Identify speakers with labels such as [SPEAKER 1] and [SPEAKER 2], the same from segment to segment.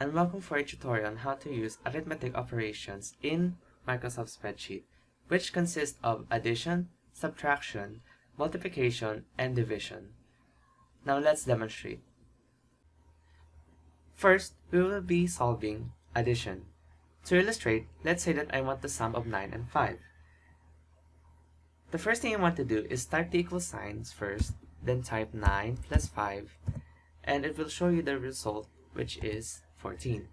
[SPEAKER 1] and welcome for a tutorial on how to use arithmetic operations in Microsoft Spreadsheet, which consists of addition, subtraction, multiplication, and division. Now let's demonstrate. First, we will be solving addition. To illustrate, let's say that I want the sum of 9 and 5. The first thing I want to do is type the equal signs first, then type 9 plus 5, and it will show you the result, which is 14.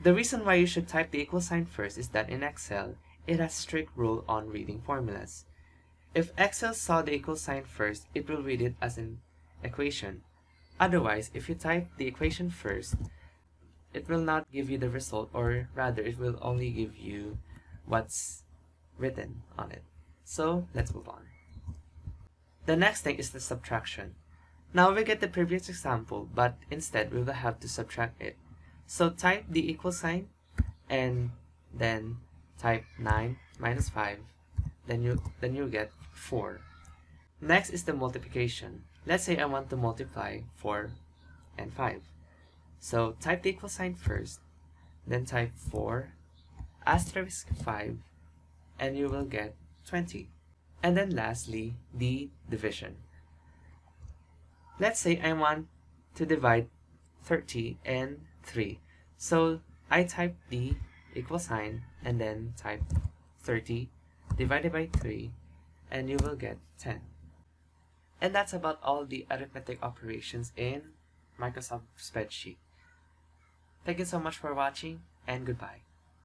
[SPEAKER 1] The reason why you should type the equal sign first is that in Excel, it has strict rule on reading formulas. If Excel saw the equal sign first, it will read it as an equation. Otherwise, if you type the equation first, it will not give you the result, or rather, it will only give you what's written on it. So let's move on. The next thing is the subtraction. Now we get the previous example, but instead we will have to subtract it. So type the equal sign and then type 9 minus 5. Then you get 4. Next is the multiplication. Let's say I want to multiply 4 and 5. So type the equal sign first, then type 4 asterisk 5, and you will get 20. And then lastly, the division. Let's say I want to divide 30 and 3. So I type the equal sign and then type 30 divided by 3, and you will get 10. And that's about all the arithmetic operations in Microsoft Spreadsheet. Thank you so much for watching, and goodbye.